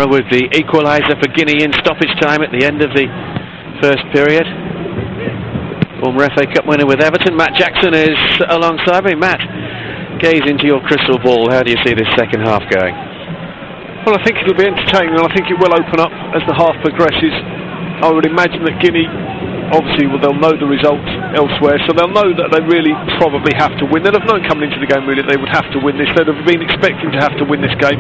With the equalizer for Guinea in stoppage time at the end of the first period. Former FA Cup winner with Everton, Matt Jackson, is alongside me. Matt, gaze into your crystal ball. How do you see this second half going? Well, I think it'll be entertaining, and I think it will open up as the half progresses. I would imagine that Guinea, obviously, they'll know the results elsewhere, so they'll know that they really probably have to win. They'll have known coming into the game really they would have to win this. They'd have been expecting to have to win this game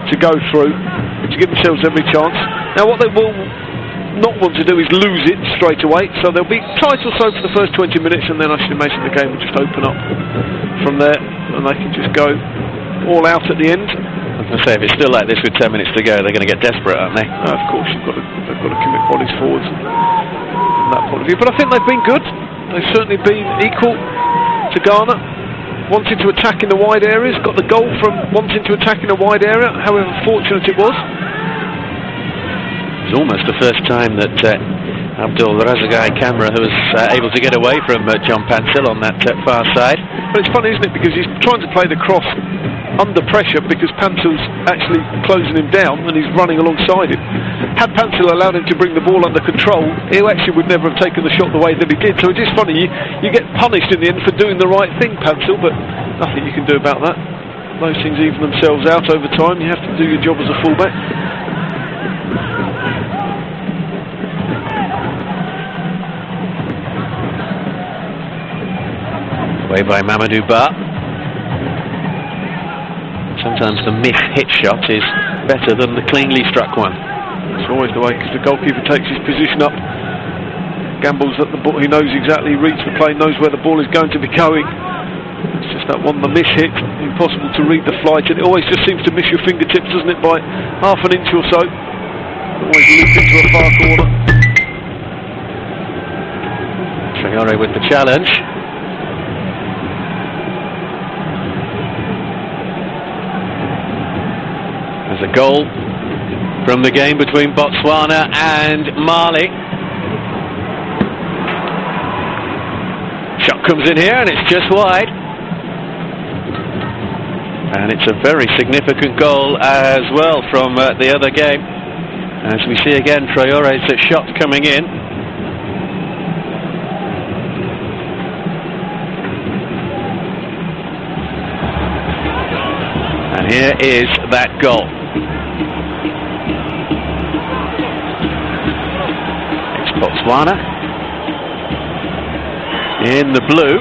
to go through, to give themselves every chance. Now, what they will not want to do is lose it straight away, so they'll be tight or so for the first 20 minutes, and then I should imagine the game will just open up from there, and they can just go all out at the end. I was going to say, if it's still like this with 10 minutes to go, they're going to get desperate, aren't they? Of course, they've got to commit bodies forwards from that point of view. But I think they've been good. They've certainly been equal to Ghana. Wanted to attack in the wide areas, got the goal from wanting to attack in a wide area, however fortunate it was. It's almost the first time that Abdul Razak Camera was able to get away from John Pancil on that far side. But it's funny, isn't it, because he's trying to play the cross under pressure because Pancil's actually closing him down and he's running alongside him. Had Pancil allowed him to bring the ball under control, he actually would never have taken the shot the way that he did. So it's just funny, you get punished in the end for doing the right thing, Pancil, but nothing you can do about that. Those things even themselves out over time. You have to do your job as a fullback. Away by Mamadou Ba. Sometimes the missed-hit shot is better than the cleanly struck one. It's always the way, because the goalkeeper takes his position up, gambles at the ball, he knows exactly, he reads the play, knows where the ball is going to be going. It's just that one, the miss-hit, impossible to read the flight, and it always just seems to miss your fingertips, doesn't it, by half an inch or so. Always leaps into a far corner. Traore with the challenge. There's a goal from the game between Botswana and Mali. Shot comes in here and it's just wide. And it's a very significant goal as well from the other game. As we see again, Traore's shot coming in. And here is that goal. It's Botswana in the blue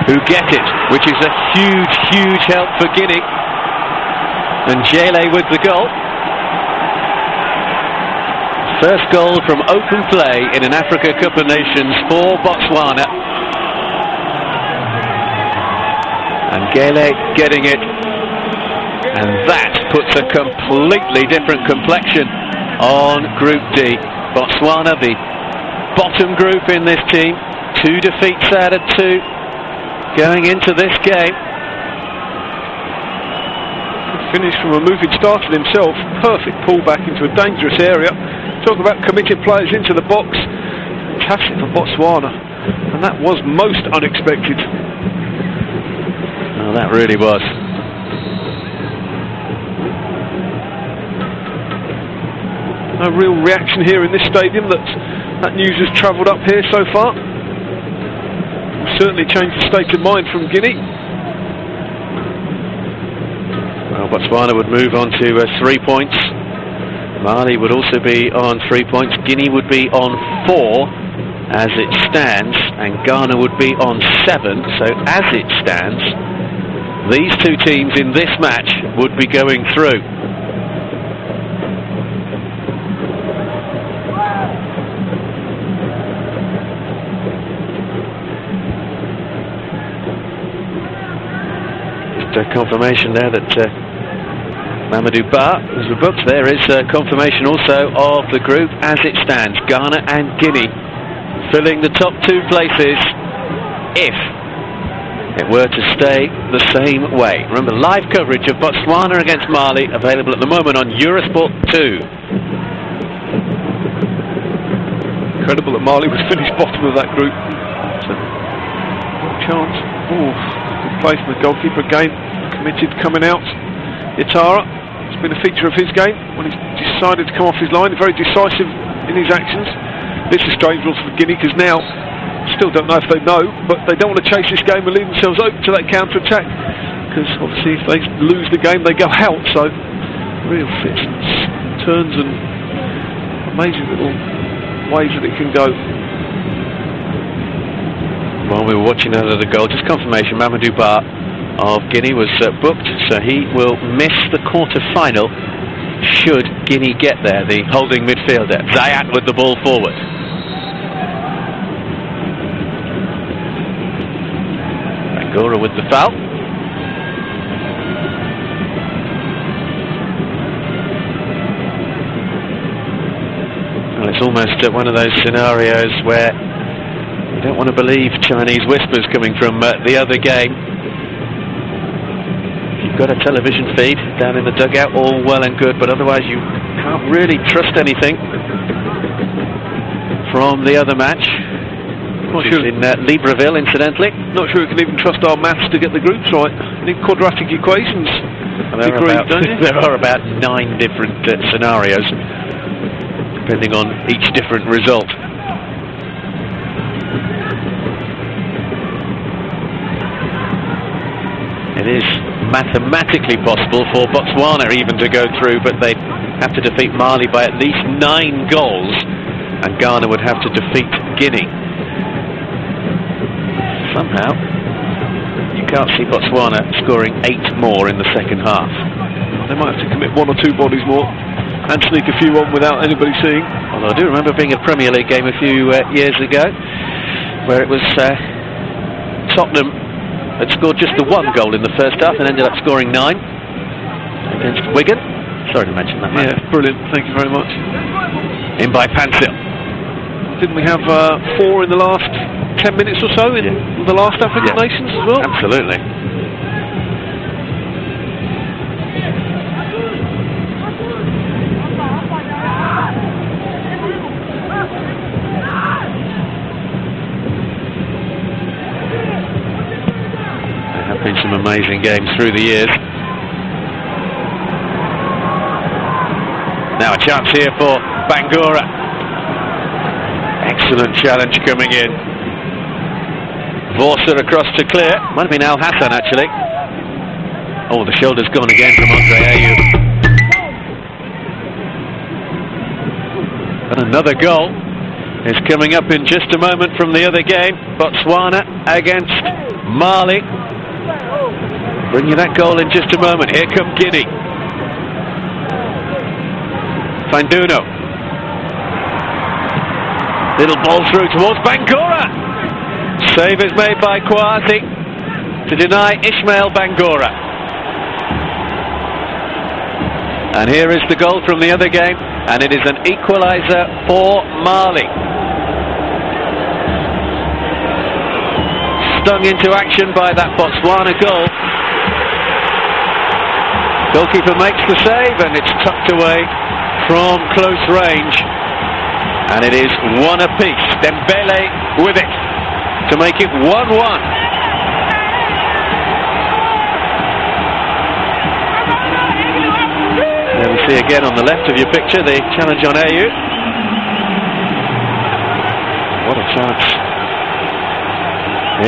who get it, which is a huge help for Guinea. And Jele with the goal. First goal from open play in an Africa Cup of Nations for Botswana. And Gele getting it. And that puts a completely different complexion on Group D. Botswana, the bottom group in this team. 2 defeats out of 2 going into this game. Finish from a moving starter himself. Perfect pullback into a dangerous area. Talk about committed players into the box. Fantastic for Botswana. And that was most unexpected. Well, that really was. No real reaction here in this stadium. That news has travelled up here so far. Will certainly change the state of mind from Guinea. Well, Botswana would move on to 3 points. Mali would also be on 3 points. Guinea would be on 4 as it stands, and Ghana would be on 7. So as it stands, these 2 teams in this match would be going through. Confirmation there that Mamadou Ba was booked. There is confirmation also of the group as it stands. Ghana and Guinea filling the top 2 places if it were to stay the same way. Remember, live coverage of Botswana against Mali available at the moment on Eurosport 2. Incredible that Mali was finished bottom of that group. So, chance. Good play from the goalkeeper again. Committed coming out. Itara. It's been a feature of his game when he's decided to come off his line, very decisive in his actions. This is strange also for Guinea, because now, still don't know if they know, but they don't want to chase this game and leave themselves open to that counter-attack, because obviously if they lose the game they go out. So real fits and turns and amazing little ways that it can go. While we were watching another goal, just confirmation, Mamadou Ba of Guinea was booked, so he will miss the quarter-final should Guinea get there, the holding midfielder. Zayat with the ball forward. Bangura with the foul. Well, it's almost one of those scenarios where you don't want to believe Chinese whispers coming from the other game. If you've got a television feed down in the dugout, all well and good, but otherwise you can't really trust anything from the other match. Not sure. In Libreville, incidentally. Not sure we can even trust our maths to get the groups right. You need quadratic equations. There are about 9 different scenarios, depending on each different result. It is mathematically possible for Botswana even to go through, but they'd have to defeat Mali by at least 9 goals, and Ghana would have to defeat Guinea. Somehow, you can't see Botswana scoring 8 more in the second half. They might have to commit 1 or 2 bodies more and sneak a few on without anybody seeing. Although I do remember being a Premier League game a few years ago, where it was Tottenham had scored just the 1 goal in the first half and ended up scoring 9 against Wigan. Sorry to mention that, man. Yeah, brilliant. Thank you very much. In by Pansil. Didn't we have 4 in the last 10 minutes or so in the last African nations as well? Absolutely. Been some amazing games through the years. Now a chance here for Bangura. Excellent challenge coming in. Vorser across to clear. Might have been Al Hassan actually. Oh, the shoulder's gone again from Andre Ayew. And another goal is coming up in just a moment from the other game. Botswana against Mali. Bring you that goal in just a moment. Here come Guinea. Fanduno. Little ball through towards Bangura. Save is made by Kwasi to deny Ismail Bangura. And here is the goal from the other game, and it is an equalizer for Mali. Stung into action by that Botswana goal. Goalkeeper makes the save, and it's tucked away from close range. And it is 1 apiece. Dembele with it to make it 1-1. There we see again on the left of your picture the challenge on Ayew. What a chance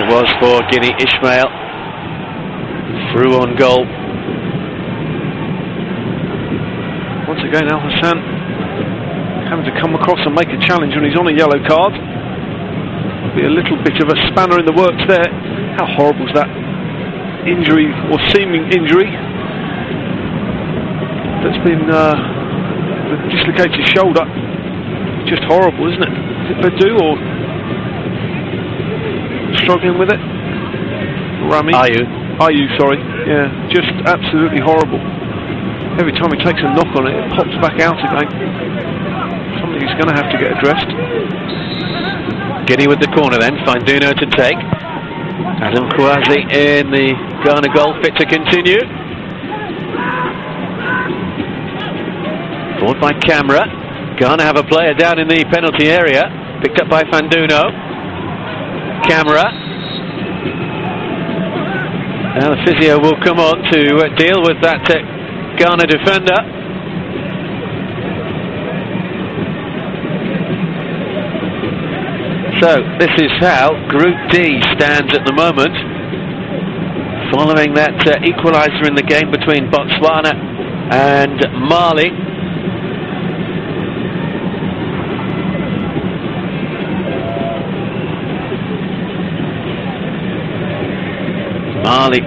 it was for Guinea. Ismail through on goal. Once again, Al Hassan having to come across and make a challenge when he's on a yellow card. Be a little bit of a spanner in the works there. How horrible is that injury, or seeming injury? That's been dislocated his shoulder. Just horrible, isn't it? Is it Badu or struggling with it? Rami? Ayew, sorry. Yeah, just absolutely horrible. Every time he takes a knock on it, it pops back out again. Something he's going to have to get addressed. Guinea with the corner then, Fanduno to take. Adam Kwasi in the Ghana goal, fit to continue. Forward by Camera. Ghana have a player down in the penalty area, picked up by Fanduno. Camera. Now the physio will come on to deal with that Ghana defender. So this is how Group D stands at the moment, following that equalizer in the game between Botswana and Mali. Mali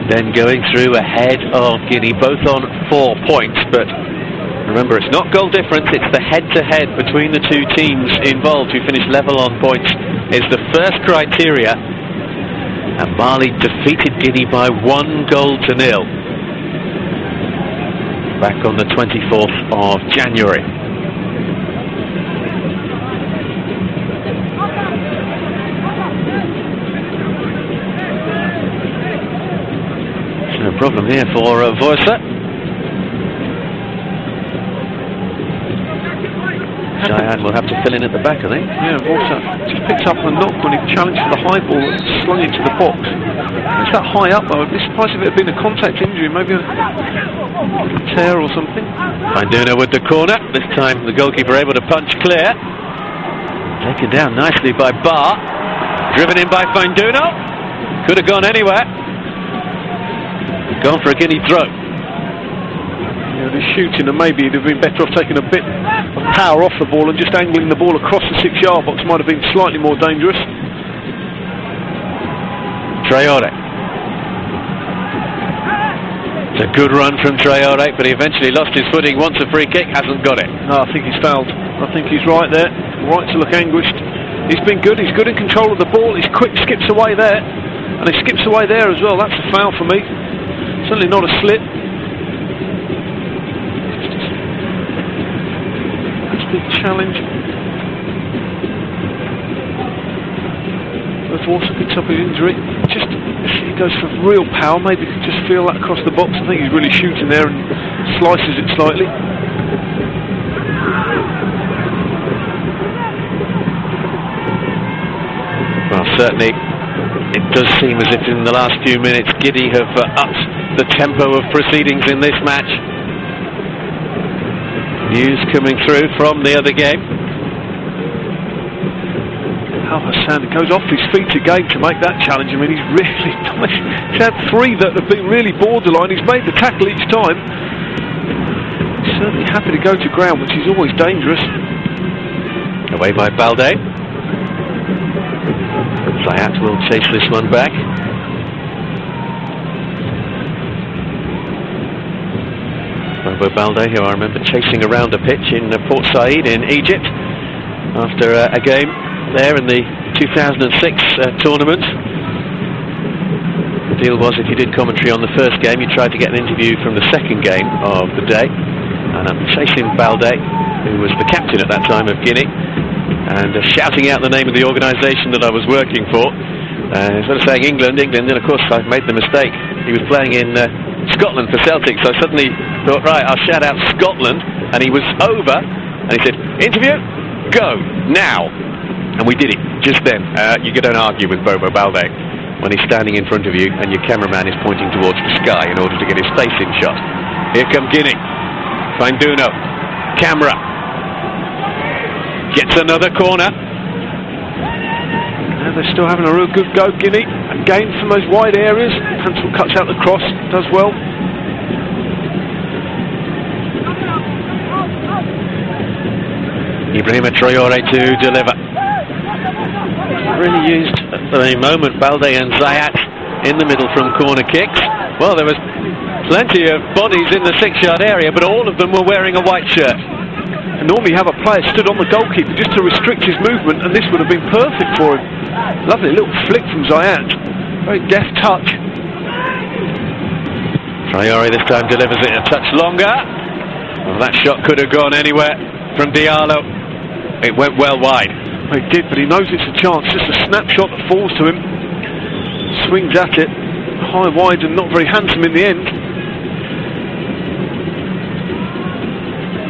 then going through ahead of Guinea, both on 4 points, but remember, it's not goal difference, it's the head-to-head between the two teams involved who finish level on points is the first criteria. And Mali defeated Guinea by 1-0 back on the 24th of January. No problem here for Voisa. Cheyenne will have to fill in at the back, I think. Yeah, Voisa just picked up a knock when he challenged for the high ball and slung it to the box. It's that high up though. I'd be surprised if it had been a contact injury, maybe a tear or something. Finduna with the corner. This time the goalkeeper able to punch clear. Taken down nicely by Bar. Driven in by Finduna. Could have gone anywhere. Gone for a Guinea throw. Yeah, the shooting, and maybe he'd have been better off taking a bit of power off the ball and just angling the ball across the 6-yard box. Might have been slightly more dangerous. Traore. It's a good run from Traore, but he eventually lost his footing. Once a free kick, hasn't got it. No, I think he's fouled. I think he's right there. Right to look anguished. He's been good. He's good in control of the ball. He's quick, skips away there. And he skips away there as well. That's a foul for me. Certainly not a slip. That's a big challenge. Both also picks up his injury. Just he goes for real power. Maybe you can just feel that across the box. I think he's really shooting there and slices it slightly. Well, certainly it does seem as if in the last few minutes Guinea have upped the tempo of proceedings in this match. News coming through from the other game. Al Hassan goes off his feet again to make that challenge. I mean, he's really he's had 3 that have been really borderline. He's made the tackle each time. He's certainly happy to go to ground, which is always dangerous. Away by Balde. Zayat will chase this one back. Bobo Balde, who I remember chasing around a pitch in Port Said in Egypt after a game there in the 2006 tournament. The deal was if you did commentary on the first game, you tried to get an interview from the second game of the day. And I'm chasing Balde, who was the captain at that time of Guinea, and shouting out the name of the organisation that I was working for. Instead of saying England, then of course I made the mistake. He was playing in Scotland for Celtic, so I suddenly thought, right, I'll shout out Scotland, and he was over, and he said, interview, go, now. And we did it, just then. You don't argue with Bobo Balde when he's standing in front of you and your cameraman is pointing towards the sky in order to get his face in shot. Here come Guinea. Finduna, camera. Gets another corner. And they're still having a real good go, Guinea. Again from those wide areas. Hansel cuts out the cross, does well. Ibrahima Traore to deliver. Really used at the moment, Balde and Zayat in the middle from corner kicks. Well, there was plenty of bodies in the 6-yard area, but all of them were wearing a white shirt. And normally have a player stood on the goalkeeper just to restrict his movement, and this would have been perfect for him. Lovely little flick from Zayat. Very deft touch. Traore this time delivers it a touch longer. Well, that shot could have gone anywhere from Diallo. It went well wide. Well, he did, but he knows it's a chance. Just a snapshot that falls to him. Swings at it. High, wide, and not very handsome in the end.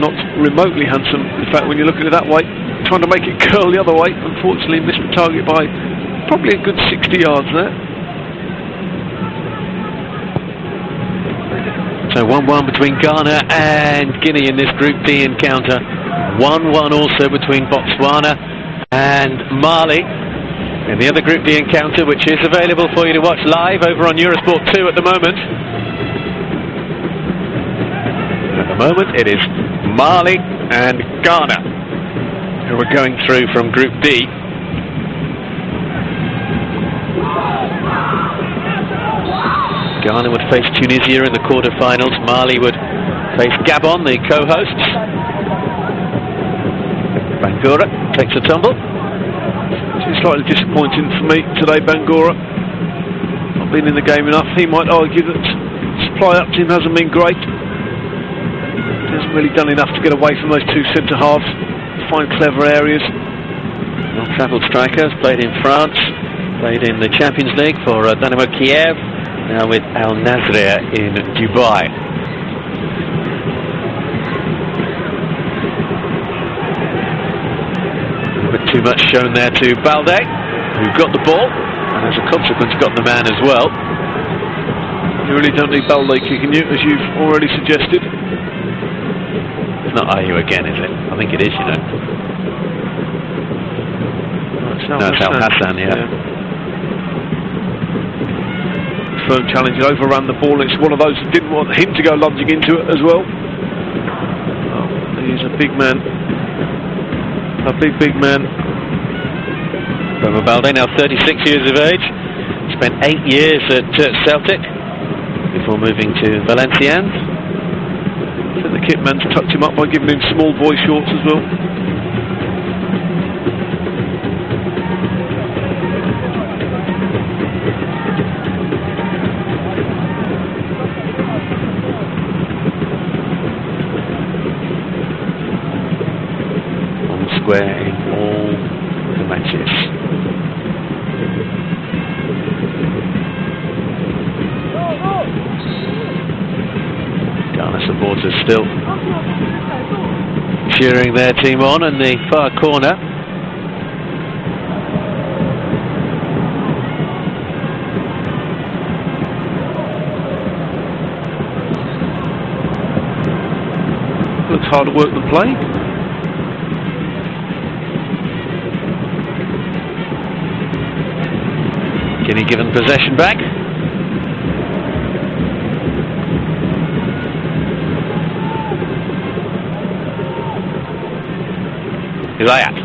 Not remotely handsome, in fact, when you look at it that way. Trying to make it curl the other way. Unfortunately missed the target by probably a good 60 yards there. So 1-1 between Ghana and Guinea in this Group D encounter. 1-1 also between Botswana and Mali in the other Group D encounter, which is available for you to watch live over on Eurosport 2 at the moment. At the moment it is Mali and Ghana who are going through from Group D. Ghana would face Tunisia in the quarter-finals. Mali would face Gabon, the co-hosts. Bangura takes a tumble. It's slightly disappointing for me today, Bangura. Not been in the game enough. He might argue that supply up to him hasn't been great. He hasn't really done enough to get away from those two centre-halves, find clever areas. Well-travelled striker, played in France, played in the Champions League for Dynamo Kiev, now with Al Nasr in Dubai. A bit too much shown there to Balde, who got the ball, and as a consequence got the man as well. You really don't need Balde kicking you, as you've already suggested. It's not Are You again, is it? I think it is, you know. No, it's Al Hassan, yeah. Firm challenge, he overran the ball. It's one of those that didn't want him to go lunging into it as well. Oh, he's a big man. A big man. Romain Balde, now 36 years of age. Spent 8 years at Celtic before moving to Valenciennes. I think the kit man's tucked him up by giving him small boy shorts as well. Square in all the matches. Ghana supporters still cheering their team on in the far corner. Looks harder work than play. Guinea given possession back. Zayat.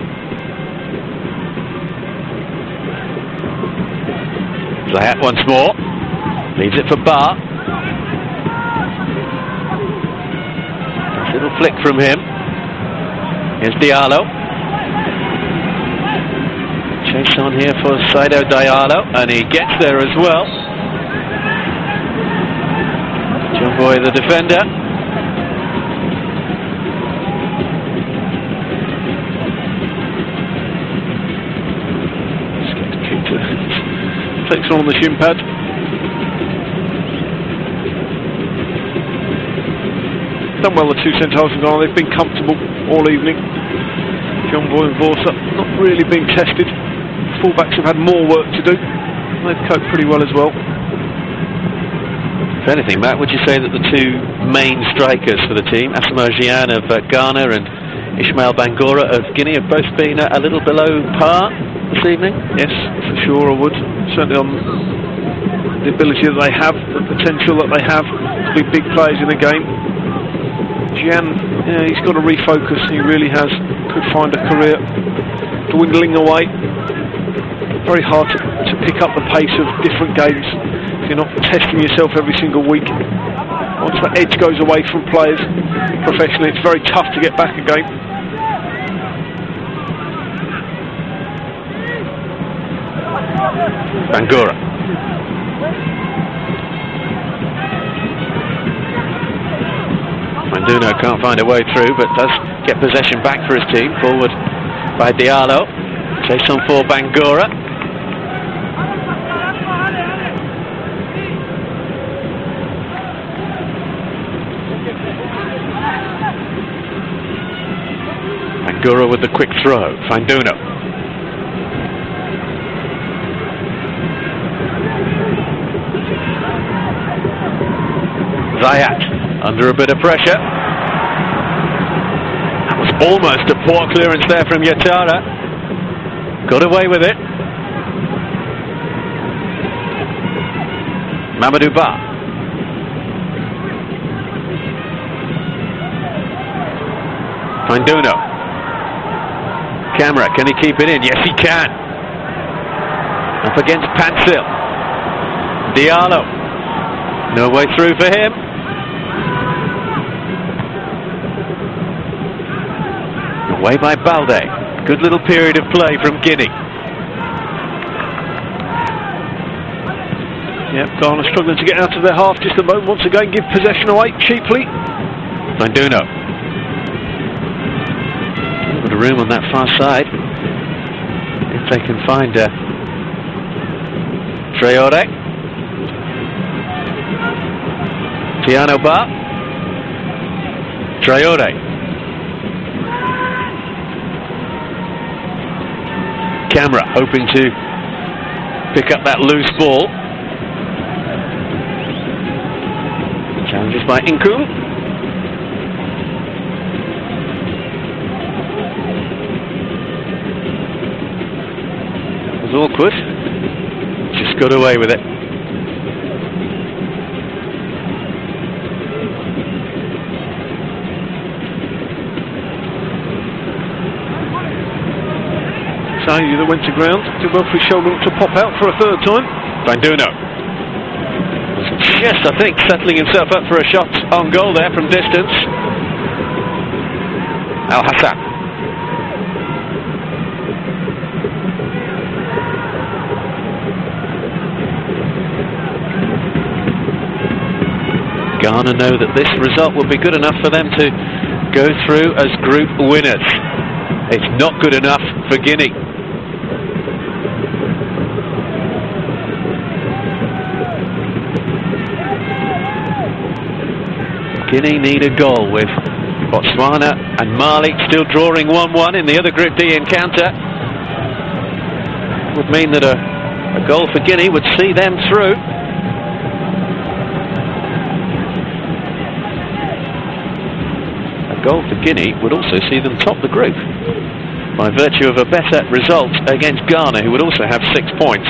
Zayat once more. Leaves it for Bar. Nice little flick from him. Here's Diallo. Chase on here for Saido Diallo, and he gets there as well. John Boy, the defender. Just get the kick to takes on the shin pad. Done well, the two centre-halves in Ghana. They've been comfortable all evening. John Boy and Vorsa not really been tested. Fullbacks have had more work to do. They've coped pretty well as well. If anything, Matt, would you say that the two main strikers for the team, Asamoah Gyan of Ghana and Ismail Bangura of Guinea, have both been a little below par this evening? Yes, for sure I would. Certainly on the ability that they have, the potential that they have to be big players in the game. Gyan, yeah, he's got to refocus. He really has. Could find a career dwindling away. Very hard to pick up the pace of different games if you're not testing yourself every single week. Once that edge goes away from players professionally, it's very tough to get back again. Bangura. Manduno can't find a way through, but does get possession back for his team. Forward by Diallo. Chase on for Bangura. Bangura with the quick throw. Manduno. Zayat. under a bit of pressure. That was almost a poor clearance there from Yatara. Got away with it. Mamadou Ba. Finduno. Camera, can he keep it in? Yes, he can. Up against Pansil. Diallo. No way through for him. Away by Balde. Good little period of play from Guinea. Yep, Ghana struggling to get out of their half just a moment. Once again, give possession away cheaply. Finduno. A bit of room on that far side. If they can find Traore. Tiano Ba. Traore. Camera hoping to pick up that loose ball. Challenges by Inkum. It was awkward. Just got away with it. Sayu that went to ground, did well for his shoulder to pop out for a third time. Finduno. Yes, I think settling himself up for a shot on goal there from distance. Al Hassan. Ghana know that this result will be good enough for them to go through as group winners. It's not good enough for Guinea. Guinea need a goal with Botswana and Mali still drawing 1-1 in the other Group D encounter. Would mean that a goal for Guinea would see them through. A goal for Guinea would also see them top the group by virtue of a better result against Ghana, who would also have 6 points.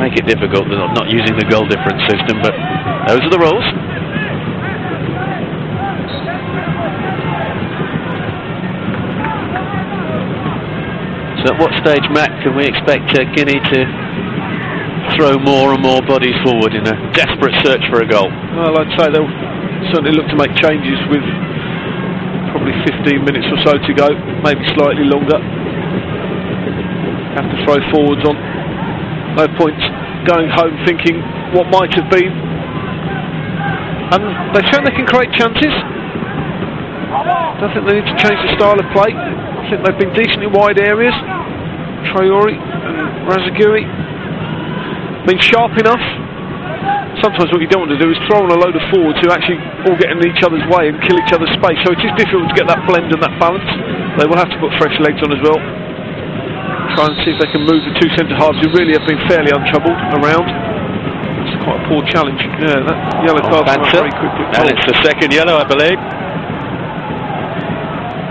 Make it difficult, not using the goal difference system, but those are the rules. So at what stage, Matt, can we expect Guinea to throw more and more bodies forward in a desperate search for a goal? Well, I'd say they'll certainly look to make changes with probably 15 minutes or so to go, maybe slightly longer. Have to throw forwards on. No points going home thinking what might have been. And they found they can create chances. I don't think they need to change the style of play. I think they've been decently wide areas. Traore and Razaguri been sharp enough. Sometimes what you don't want to do is throw on a load of forwards who actually all get in each other's way and kill each other's space. So it is difficult to get that blend and that balance. They will have to put fresh legs on as well. Try and see if they can move the two centre halves who really have been fairly untroubled around. It's quite a poor challenge. Yeah, that yellow card very quickly. And it's the second yellow, I believe.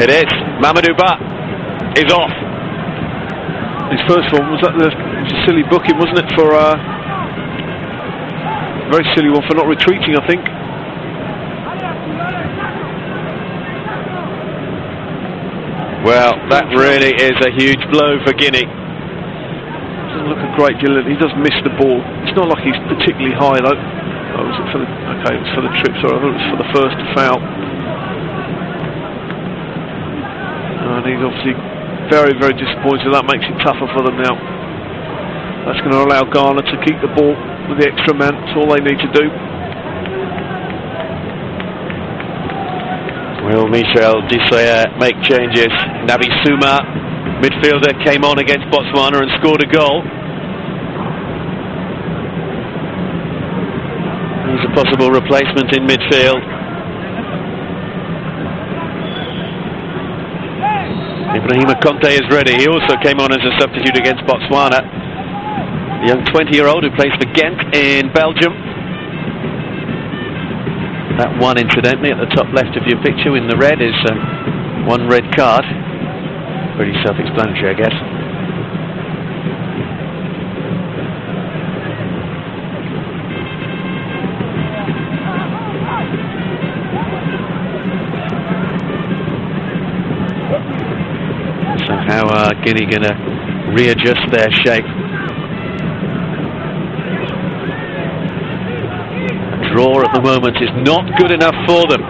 It is. Mamadou Ba is off. His first one was a silly booking, wasn't it? For very silly one for not retreating, I think. Well, that really is a huge blow for Guinea. Doesn't look a great deal. He does miss the ball. It's not like he's particularly high though. Oh, was it for the? Okay, it was for the trip. Sorry, I thought it was for the first foul. And he's obviously very, very disappointed. That makes it tougher for them now. That's going to allow Ghana to keep the ball with the extra man. That's all they need to do. Will Michel Desailly make changes? Nabi Souma, midfielder, came on against Botswana and scored a goal. He's a possible replacement in midfield. Ibrahima Conte is ready. He also came on as a substitute against Botswana. The young 20-year-old who plays for Ghent in Belgium. That one, incidentally, at the top left of your picture in the red is one red card. Pretty self-explanatory, I guess. So how are Guinea going to readjust their shape? A draw at the moment is not good enough for them.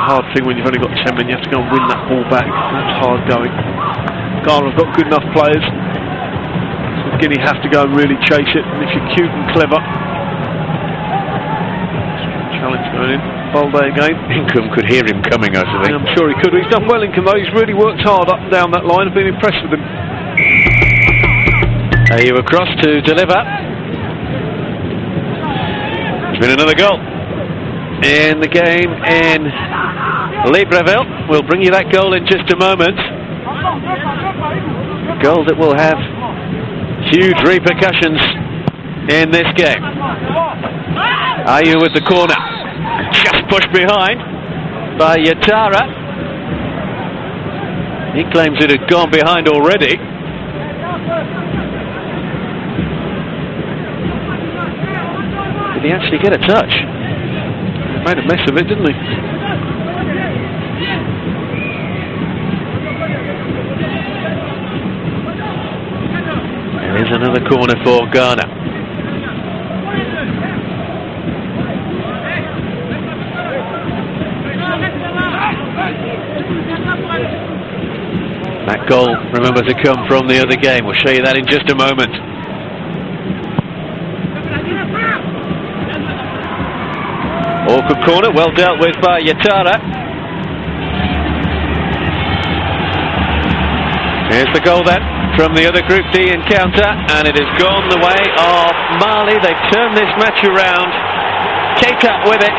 Hard thing when you've only got 10 men, you have to go and win that ball back. That's hard going. Ghana have got good enough players, so Guinea have to go and really chase it. And if you're cute and clever, challenge going in. Balde again. Income could hear him coming, I think. I'm sure he could. He's done well, Income, though. He's really worked hard up and down that line. I've been impressed with him. You across to deliver. There's been another goal in the game in Libreville. We'll bring you that goal in just a moment. A goal that will have huge repercussions in this game. Ayew with the corner. Just pushed behind by Yatara. He claims it had gone behind already. Did he actually get a touch? He made a mess of it, didn't he? There is another corner for Ghana. That goal, remember, to come from the other game. We'll show you that in just a moment. Awkward corner, well dealt with by Yatara. Here's the goal then from the other Group D encounter, and it has gone the way of Mali. They've turned this match around. Keita with it.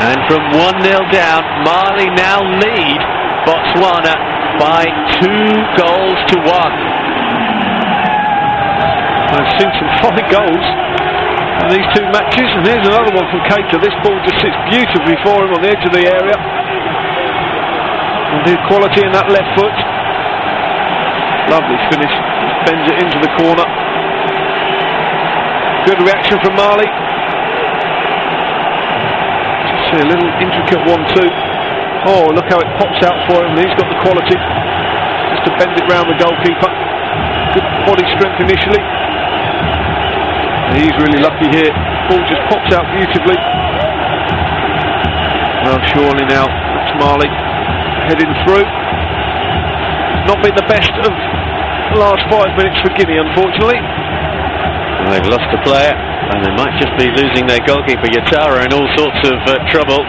And from 1-0 down, Mali now lead Botswana by 2 goals to 1. I've seen some fine goals in these 2 matches, and here's another one from Keita. This ball just sits beautifully for him on the edge of the area. And the quality in that left foot. Lovely finish. Bends it into the corner. Good reaction from Mali. Just see a little intricate 1-2. Oh, look how it pops out for him. He's got the quality just to bend it round the goalkeeper. Good body strength initially. And he's really lucky here. Ball just pops out beautifully. Well, surely now it's Mali heading through. Not been the best of the last 5 minutes for Guinea, unfortunately. Well, they've lost a player, and they might just be losing their goalkeeper Yatara in all sorts of trouble.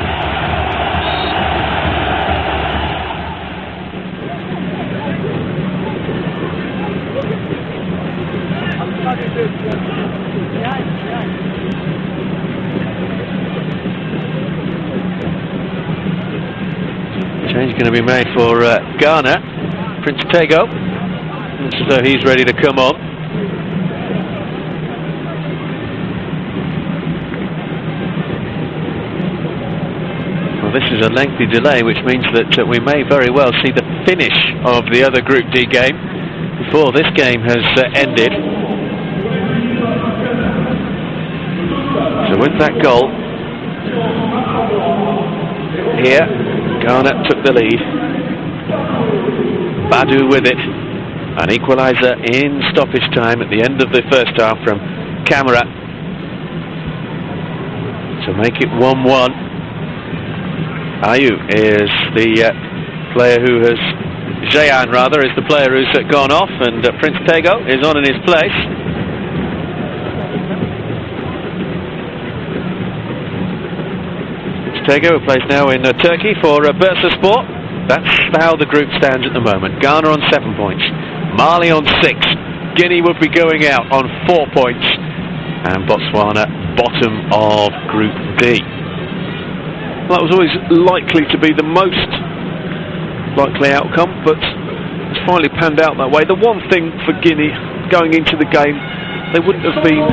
Change going to be made for Ghana. Prince Tego, so he's ready to come on. Well, this is a lengthy delay, which means that we may very well see the finish of the other Group D game before this game has ended. So with that goal here, Ghana took the lead. Badu with it. An equalizer in stoppage time at the end of the first half from Camera to make it 1-1. Ayew is the player who has... Jehan, rather, is the player who's gone off, and Prince Tego is on in his place. Tego, who plays now in Turkey for Bursaspor. That's how the group stands at the moment. Ghana on 7 points, Mali on 6, Guinea would be going out on 4 points, and Botswana bottom of Group D. Well, that was always likely to be the most likely outcome, but finally panned out that way. The one thing for Guinea going into the game, they wouldn't have been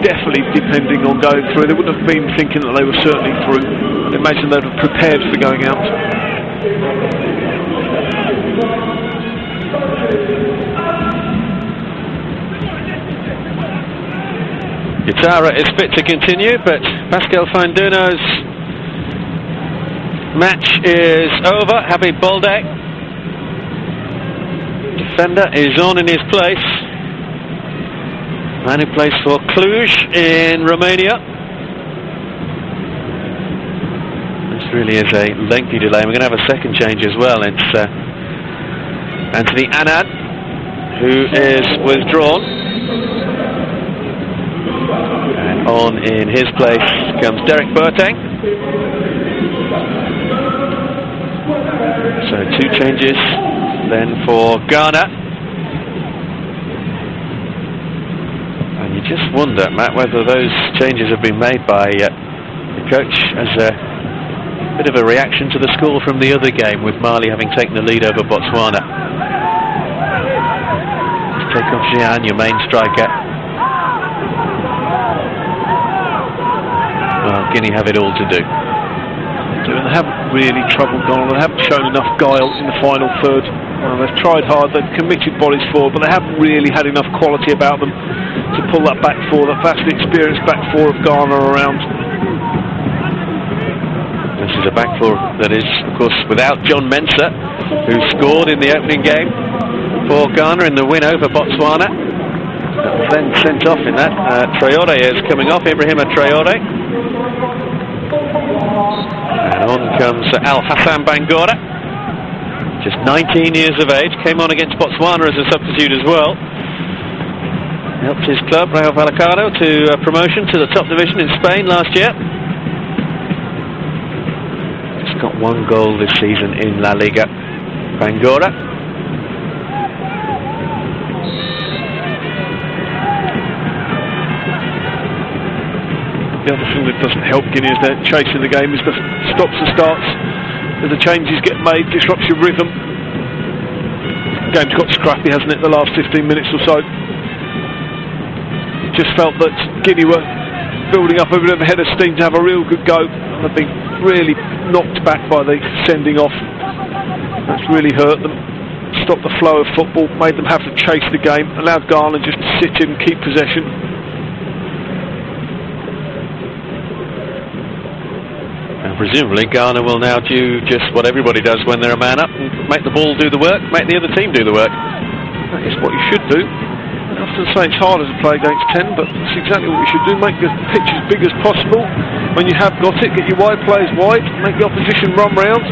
definitely depending on going through. They wouldn't have been thinking that they were certainly through. I'd imagine they'd have prepared for going out. Guitarra is fit to continue, but Pascal Fainduno's match is over. Happy Bolde. Defender is on in his place. Man who plays for Cluj in Romania. This really is a lengthy delay. We're going to have a second change as well. It's Anthony Anand who is withdrawn. And on in his place comes Derek Boateng. So 2 changes then for Ghana. And you just wonder, Matt, whether those changes have been made by the coach as a bit of a reaction to the score from the other game, with Mali having taken the lead over Botswana. Let's take off Jian, your main striker. Well, Guinea have it all to do. They haven't really troubled Ghana. They haven't shown enough guile in the final third. Well, they've tried hard, they've committed bodies forward, but they haven't really had enough quality about them to pull that back four, that vastly experienced back four of Ghana around. This is a back four that is, of course, without John Mensah, who scored in the opening game for Ghana in the win over Botswana. Then sent off in that. Traore is coming off, Ibrahima Traore. And on comes Al Hassan Bangura, just 19 years of age, came on against Botswana as a substitute as well. Helped his club, Rayo Vallecano, to promotion to the top division in Spain last year. Just got 1 goal this season in La Liga. Bangura. The other thing that doesn't help Guinea as they're chasing the game is the stops and starts. As the changes get made, disrupts your rhythm. The game's got scrappy, hasn't it, the last 15 minutes or so. Just felt that Guinea were building up a bit of a head of steam to have a real good go, and they've been really knocked back by the sending off. That's really hurt them, stopped the flow of football, made them have to chase the game, allowed Ghana just to sit in and keep possession. And presumably Ghana will now do just what everybody does when they're a man up, and make the ball do the work, make the other team do the work. That is what you should do. I often say it's harder to play against 10, but that's exactly what you should do. Make the pitch as big as possible. When you have got it, get your wide players wide, make the opposition run round,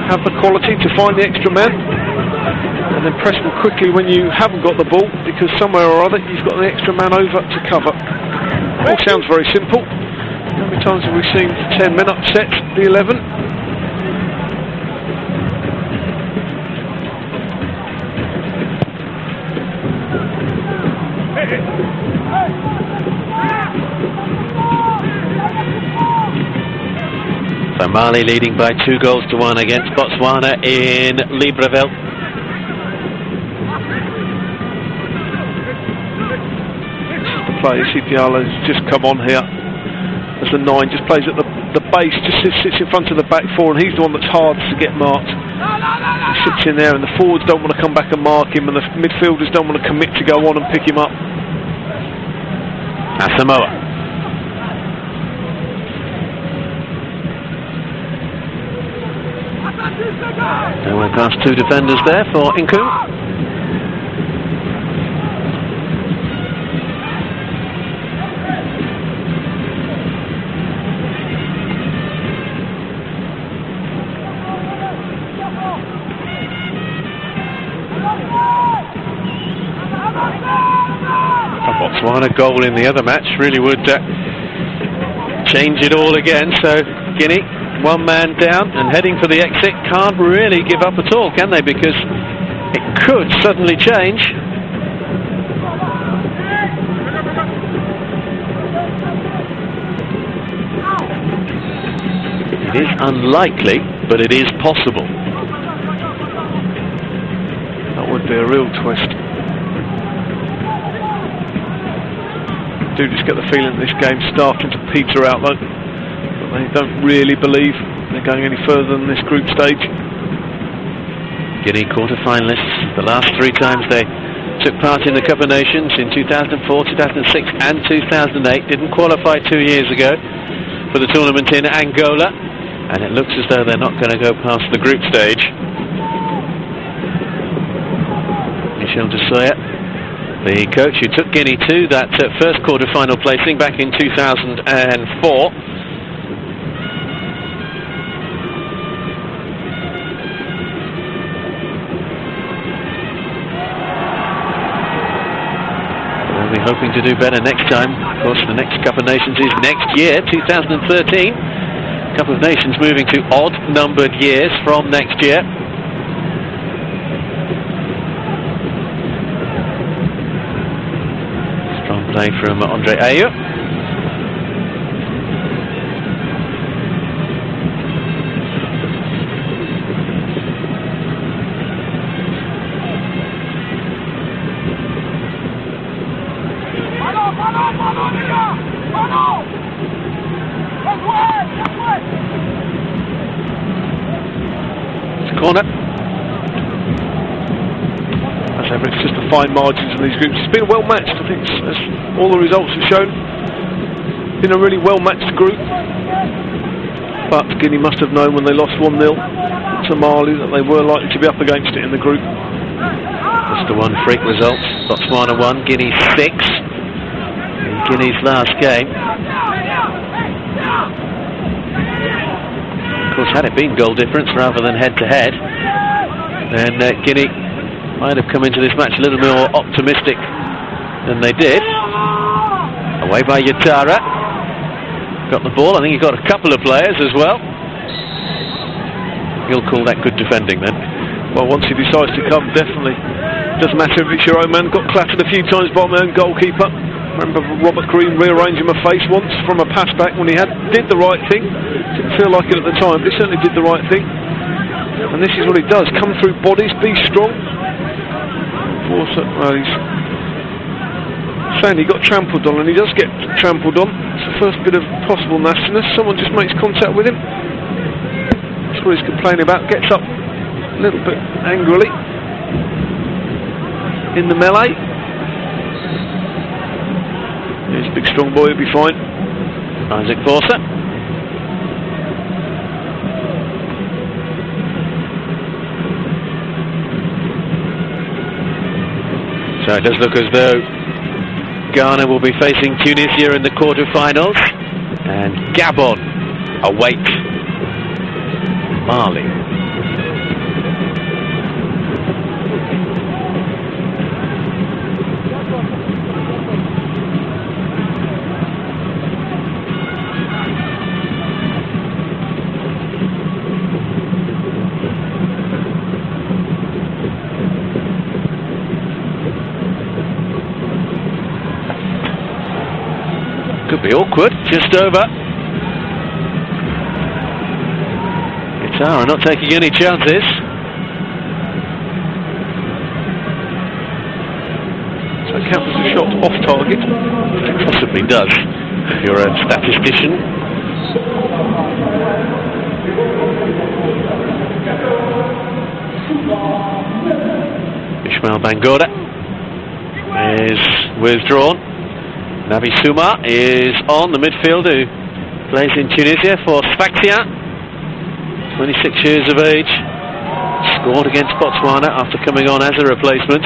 have the quality to find the extra man, and then press them quickly when you haven't got the ball, because somewhere or other you've got the extra man over to cover. All sounds very simple. How many times have we seen 10 men upset the 11? So Mali leading by 2-1 against Botswana in Libreville. The player CPR has just come on here as the 9, just plays at the base, just sits in front of the back four, and he's the one that's hard to get marked. He sits in there, and the forwards don't want to come back and mark him, and the midfielders don't want to commit to go on and pick him up. Asamoah. And we're past 2 defenders there for Nkum. Botswana goal in the other match really would change it all again. So Guinea, 1 man down and heading for the exit, can't really give up at all, can they? Because it could suddenly change. It is unlikely, but it is possible. Could be a real twist. I do just get the feeling that this game's starting to peter out though. But they don't really believe they're going any further than this group stage. Guinea quarter-finalists. The last 3 times they took part in the Cup of Nations in 2004, 2006 and 2008. Didn't qualify 2 years ago for the tournament in Angola. And it looks as though they're not going to go past the group stage. Michel de Soya, the coach who took Guinea to that first quarter-final placing back in 2004. They'll be hoping to do better next time. Of course, the next Cup of Nations is next year, 2013. Cup of Nations moving to odd-numbered years from next year. Strong play from Andre Ayew. Corner. As ever, it's just the fine margins in these groups. It's been well matched, I think, as all the results have shown. Been a really well matched group. But Guinea must have known when they lost 1-0 to Mali that they were likely to be up against it in the group. Just the one freak result. Botswana 1, Guinea 6 in Guinea's last game. Of course, had it been goal difference rather than head-to-head, then Guinea might have come into this match a little more optimistic than they did. Away by Yatara. Got the ball. I think he got a couple of players as well. You'll call that good defending then? Well, once he decides to come, definitely. Doesn't matter if it's your own man. Got clattered a few times by my own goalkeeper. Remember Robert Green rearranging my face once from a pass back when he did the right thing. Didn't feel like it at the time, but he certainly did the right thing. And this is what he does: come through bodies, be strong. Well, he's saying he got trampled on, and he does get trampled on. It's the first bit of possible nastiness. Someone just makes contact with him. That's what he's complaining about. Gets up a little bit angrily in the melee. He's a big strong boy, he'll be fine. Isaac Forster. So it does look as though Ghana will be facing Tunisia in the quarter-finals, and Gabon await Mali. Could be awkward, just over. Guitar not taking any chances. So it counts as a shot off target. It possibly does, if you're a statistician. Ismail Bangura is withdrawn. Nabi Souma is on, the midfielder who plays in Tunisia for Sfaxia. 26 years of age. Scored against Botswana after coming on as a replacement.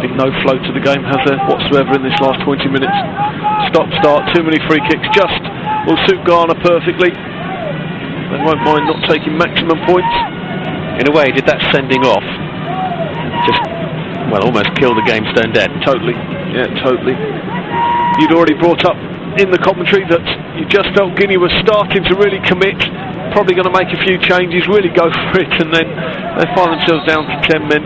Been no flow to the game, has there, whatsoever in this last 20 minutes. Stop-start, too many free kicks, just will suit Ghana perfectly. They won't mind not taking maximum points. In a way, did that sending off just, well, almost kill the game stone dead? Totally, yeah, totally. You'd already brought up in the commentary that you just felt Guinea was starting to really commit, probably going to make a few changes, really go for it, and then they find themselves down to 10 men.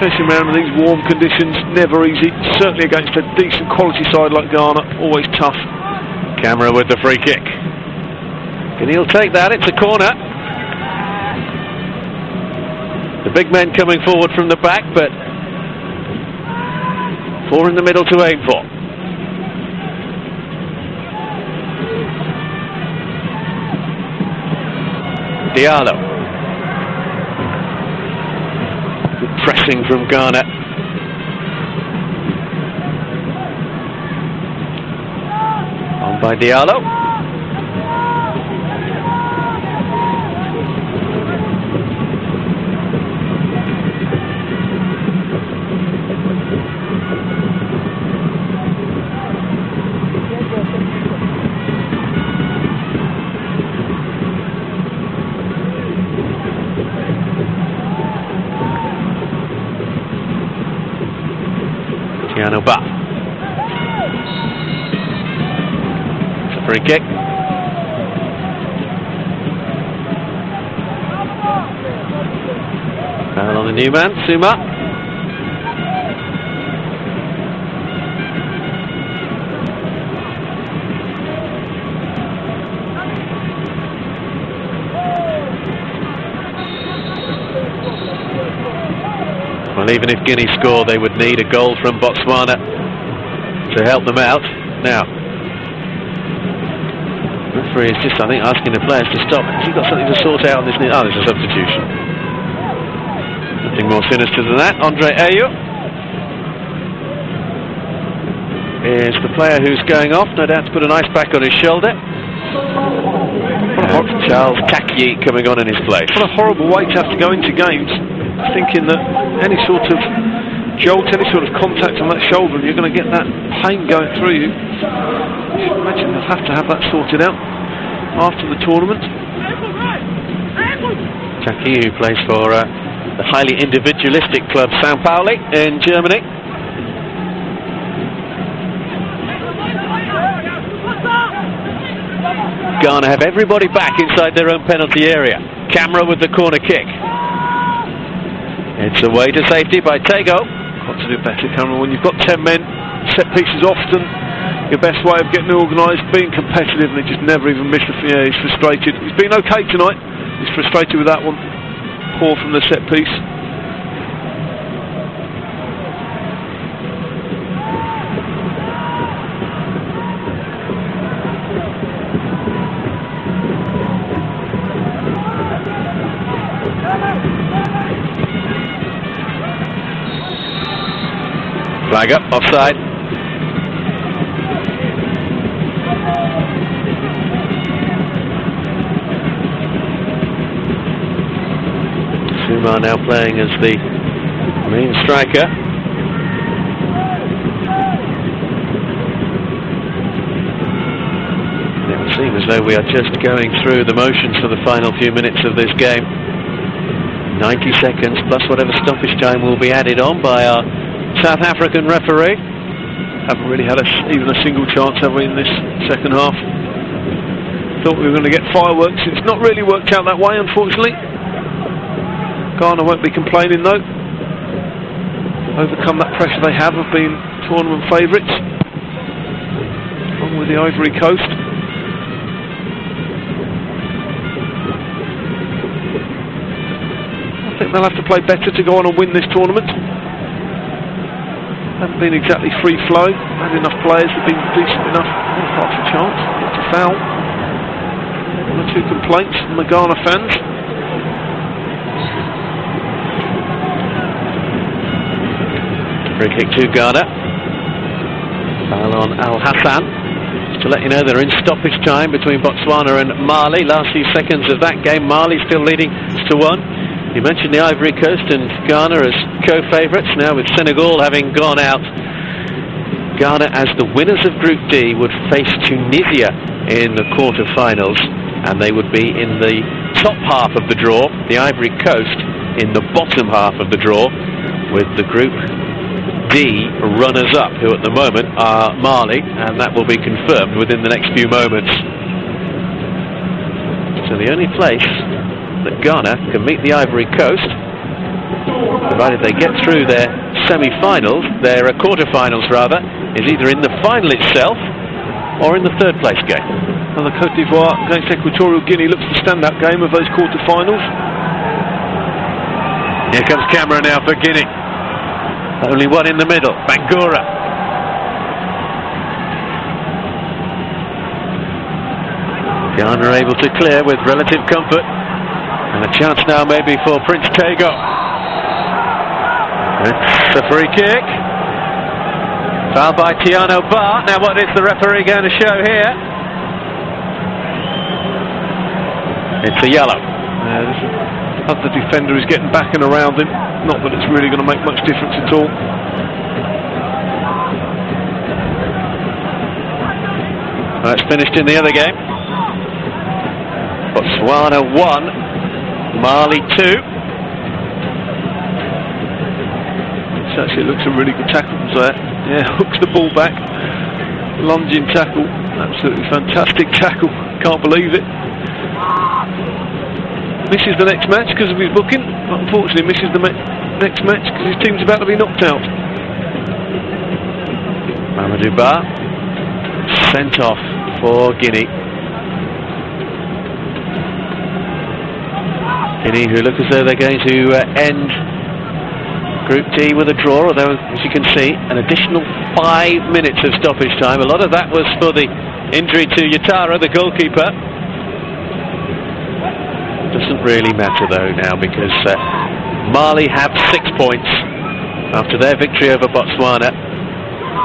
Chasing around in these warm conditions, never easy, certainly against a decent quality side like Ghana, always tough. Camera with the free kick. Guinea will take that, it's a corner. The big men coming forward from the back, but 4 in the middle to aim for. Diallo. Good pressing from Ghana. On by Diallo. Ba. It's a free kick. Foul on the new man, Suma. Well, even if Guinea score, they would need a goal from Botswana to help them out. Now, the referee is just, I think, asking the players to stop. Has he got something to sort out on this? Oh, there's a substitution. Nothing more sinister than that. Andre Ayew is the player who's going off, no doubt to put an ice pack on his shoulder. Charles Kakyi coming on in his place. What a horrible way to have to go into games, thinking that any sort of jolt, any sort of contact on that shoulder, and you're going to get that pain going through you. I imagine they'll have to have that sorted out after the tournament. Kakyi, who plays for the highly individualistic club Sao Paulo in Germany. Ghana have everybody back inside their own penalty area. Camera with the corner kick. It's away to safety by Tego. Got to do better, Cameron. When you've got 10 men, set pieces often your best way of getting organised, being competitive, and they just never even miss the. Yeah, he's frustrated. He's been okay tonight. He's frustrated with that one. Poor from the set piece. Flag up, offside. Suma now playing as the main striker. It would seem as though we are just going through the motions for the final few minutes of this game. 90 seconds plus whatever stoppage time will be added on by our South African referee. Haven't really had even a single chance, have we, in this second half? Thought we were going to get fireworks. It's not really worked out that way, unfortunately. Ghana won't be complaining, though. Overcome that pressure they have of being tournament favourites, along with the Ivory Coast. I think they'll have to play better to go on and win this tournament. Haven't been exactly free flow. Had enough players have been decent enough. Half a chance. It's a foul. 1 or 2 complaints from the Ghana fans. Free kick to Ghana. Foul on Al Hassan. Just to let you know, they're in stoppage time between Botswana and Mali. Last few seconds of that game, Mali still leading 2-1. You mentioned the Ivory Coast and Ghana as co-favourites. Now with Senegal having gone out, Ghana as the winners of Group D would face Tunisia in the quarter-finals, and they would be in the top half of the draw. The Ivory Coast in the bottom half of the draw, with the Group D runners-up, who at the moment are Mali, and that will be confirmed within the next few moments. So the only place that Ghana can meet the Ivory Coast, provided they get through their semi-finals, their quarter-finals rather, is either in the final itself or in the third place game. And the Côte d'Ivoire against Equatorial Guinea looks the standout game of those quarter-finals. Here comes camera now for Guinea. Only one in the middle, Bangura. Ghana able to clear with relative comfort. And a chance now maybe for Prince Tego. It's a free kick. Foul by Tiano Ba. Now what is the referee going to show here? It's a yellow. Other defender is getting back and around him. Not that it's really going to make much difference at all. Well, it's finished in the other game. Botswana 1, Mali 2. This actually looks a really good tackle there. Yeah, hooks the ball back. Lunging tackle. Absolutely fantastic tackle. Can't believe it. Misses the next match because of his booking. Unfortunately misses the next match because his team's about to be knocked out. Mamadou Ba sent off for Guinea. Guinea, who look as though they're going to end Group D with a draw, although as you can see an additional 5 minutes of stoppage time. A lot of that was for the injury to Yatara, the goalkeeper. Doesn't really matter though now because Mali have 6 points after their victory over Botswana.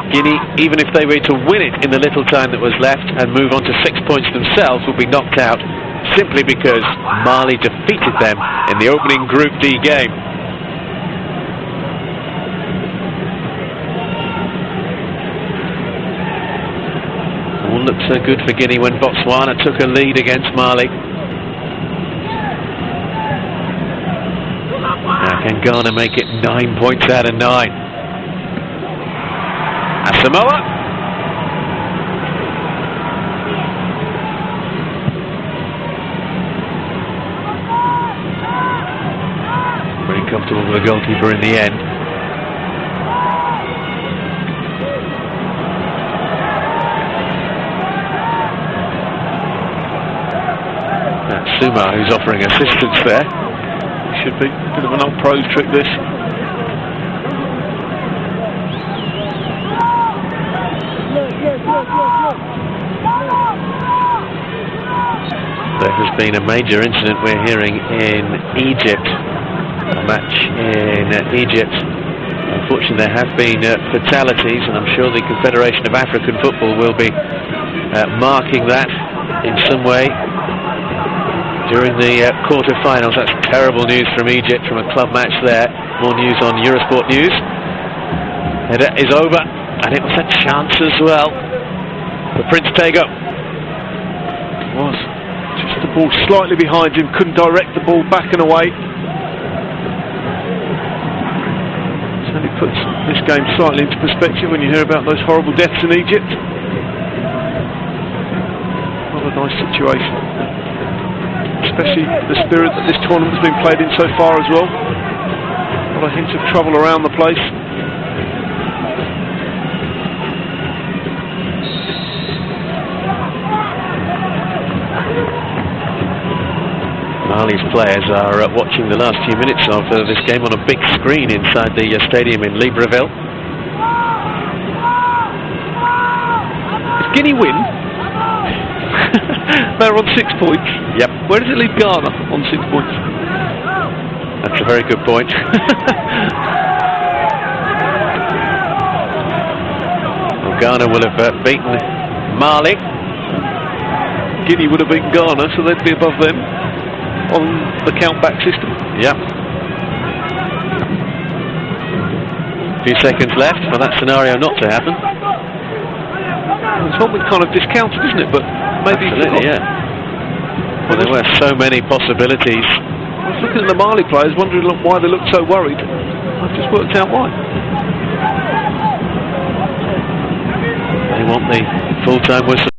Guinea, even if they were to win it in the little time that was left and move on to 6 points themselves, will be knocked out simply because Mali defeated them in the opening Group D game. All looked so good for Guinea when Botswana took a lead against Mali. Now can Ghana make it 9 points out of 9? Asamoah. Very comfortable with the goalkeeper in the end. That's Suma who's offering assistance there. Should be a bit of an old pros trick this. There has been a major incident we're hearing in Egypt. A match in Egypt. Unfortunately there have been fatalities, and I'm sure the Confederation of African Football will be marking that in some way during the quarter-finals. That's terrible news from Egypt, from a club match there. More news on Eurosport News. It is over, and it was a chance as well for Prince Tego. It was. Just the ball slightly behind him, couldn't direct the ball back and away. Certainly puts this game slightly into perspective when you hear about those horrible deaths in Egypt. Not a nice situation. Especially the spirit that this tournament's been played in so far as well. A lot of hints of trouble around the place. Mali's players are watching the last few minutes of this game on a big screen inside the stadium in Libreville. Does Guinea win? They're on 6 points. Yep. Where does it leave Ghana on 6 points? That's a very good point. Well, Ghana will have beaten Mali. Guinea would have beaten Ghana, so they'd be above them on the count-back system. Yep. A few seconds left for that scenario not to happen. It's one we've kind of discounted, isn't it? But maybe absolutely, yeah. Well, there were so many possibilities. I was looking at the Mali players, wondering why they looked so worried. I've just worked out why. They want the full-time whistle.